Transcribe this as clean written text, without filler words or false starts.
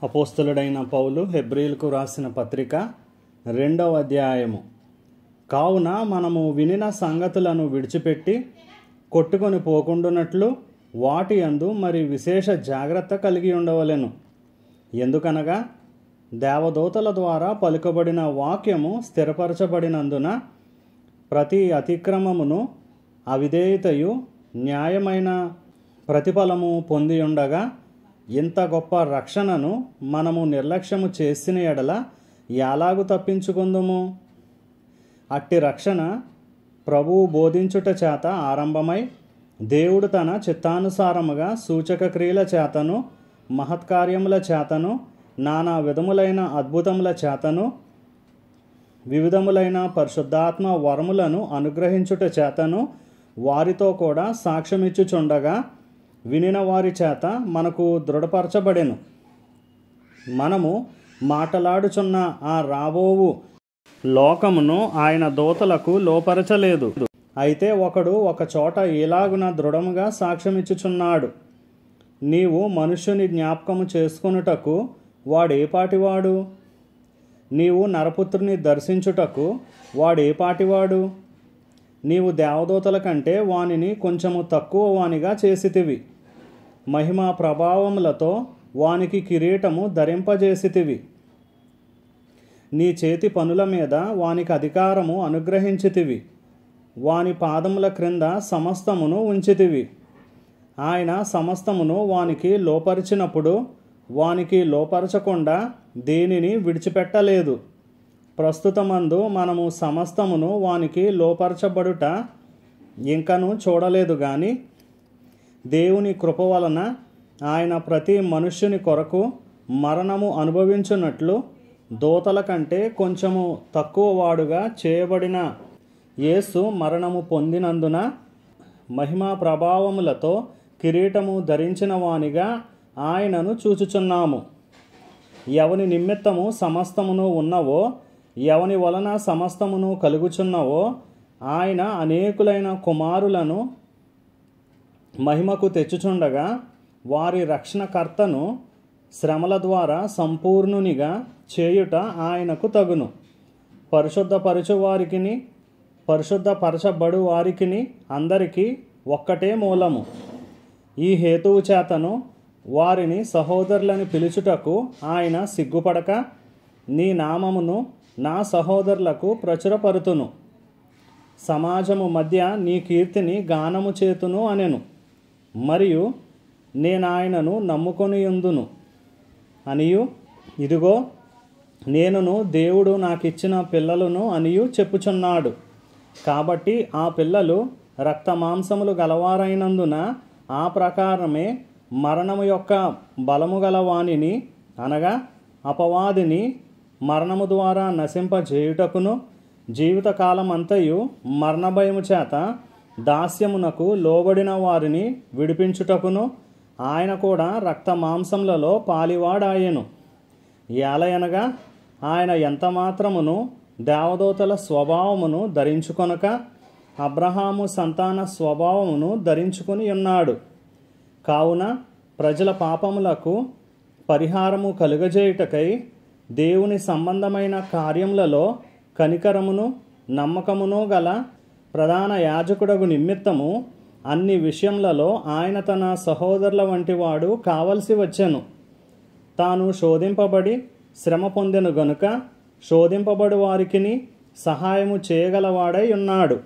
అపోస్తలుడైన పౌలు హెబ్రీయులకు రాసిన పత్రిక 2వ అధ్యాయము. కావున మనము వినిన సంగతులను విడిచిపెట్టి కొట్టుకొని పోకుండునట్లు వాటి యందు మరి విశేష జాగ్రత్త కలిగి ఉండవలెను. ఎందుకనగా దేవదూతల ద్వారా పలుకబడిన వాక్యము స్థిరపరచబడినందున ప్రతి అతిక్రమమును అవిధేయతయు న్యాయమైన ప్రతిఫలము పొంది ఉండగా ఇంత గొప్ప రక్షణను మనము నిర్లక్ష్యము చేసిన ఎడల ఎలాగు తప్పించుకుందుము? అట్టి రక్షణ ప్రభువు బోధించుట చేత ఆరంభమై దేవుడు తన చిత్తానుసారముగా సూచక క్రియల చేతను మహత్కార్యముల చేతను నానా విధములైన అద్భుతముల చేతను వివిధములైన పరిశుద్ధాత్మ వరములను అనుగ్రహించుట చేతను వారితో కూడా సాక్ష్యమిచ్చుచుండగా వినిన వారి చేత మనకు దృఢపరచబడెను. మనము మాటలాడుచున్న ఆ రాబోవు లోకమును ఆయన దూతలకు లోపరచలేదు. అయితే ఒకడు ఒక చోట ఇలాగున దృఢముగా సాక్ష్యమిచ్చుచున్నాడు, నీవు మనుష్యుని జ్ఞాపకము చేసుకొనుటకు వాడేపాటివాడు? నీవు నరపుత్రుని దర్శించుటకు వాడేపాటివాడు? నీవు దేవదూతల కంటే వానిని కొంచెము తక్కువ వానిగా చేసితివి, మహిమా ప్రభావములతో వానికి కిరీటము ధరింపజేసితివి, నీ చేతి పనుల మీద వానికి అధికారము అనుగ్రహించితివి, వాని పాదముల క్రింద సమస్తమును ఉంచితివి. ఆయన సమస్తమును వానికి లోపరిచినప్పుడు వానికి లోపరచకుండా దేనిని విడిచిపెట్టలేదు. ప్రస్తుతమందు మనము సమస్తమును వానికి లోపరచబడుట ఇంకను చూడలేదు గాని దేవుని కృప వలన ఆయన ప్రతి మనుష్యుని కొరకు మరణము అనుభవించున్నట్లు దూతల కంటే కొంచెము తక్కువ వాడుగా చేయబడిన యేసు మరణము పొందినందున మహిమా ప్రభావములతో కిరీటము ధరించిన వానిగా ఆయనను చూచుచున్నాము. ఎవని నిమిత్తము సమస్తమును ఉన్నవో, ఎవని వలన సమస్తమును కలుగుచున్నవో ఆయన అనేకులైన కుమారులను మహిమకు తెచ్చుచుండగా వారి రక్షణకర్తను శ్రమల ద్వారా సంపూర్ణునిగా చేయుట ఆయనకు తగును. పరిశుద్ధపరచు వారికిని పరిశుద్ధపరచబడు వారికిని అందరికీ ఒక్కటే మూలము. ఈ హేతువు చేతను వారిని సహోదరులని పిలుచుటకు ఆయన సిగ్గుపడక నీ నామమును నా సహోదరులకు ప్రచురపరుతును, సమాజము మధ్య నీ కీర్తిని గానము చేతును అనెను. మరియు నేనాయనను నమ్ముకొనియుందును అనియు, ఇదిగో నేనును దేవుడు నాకిచ్చిన పిల్లలను అనియు చెప్పుచున్నాడు. కాబట్టి ఆ పిల్లలు రక్తమాంసములు గలవారైనందున ఆ ప్రకారమే మరణము యొక్క బలము గల వానిని అనగా అపవాదిని మరణము ద్వారా నశింపజేయుటకును జీవితకాలమంతయు మరణ భయము చేత దాస్యమునకు లోబడిన వారిని విడిపించుటకును ఆయన కూడా రక్త మాంసములలో పాలివాడాయెను. ఏలయనగా ఆయన ఎంత మాత్రమును దేవదూతల స్వభావమును ధరించుకొనక అబ్రహాము సంతాన స్వభావమును ధరించుకొని ఉన్నాడు. కావున ప్రజల పాపములకు పరిహారము కలుగజేయుటకై దేవుని సంబంధమైన కార్యములలో కనికరమును నమ్మకమును గల ప్రధాన యాజకుడగు నిమిత్తము అన్ని విషయములలో ఆయన తన సహోదరుల వంటి వాడు కావలసి వచ్చెను. తాను శోధింపబడి శ్రమ పొందెను గనుక శోధింపబడు వారికిని సహాయము చేయగలవాడై ఉన్నాడు.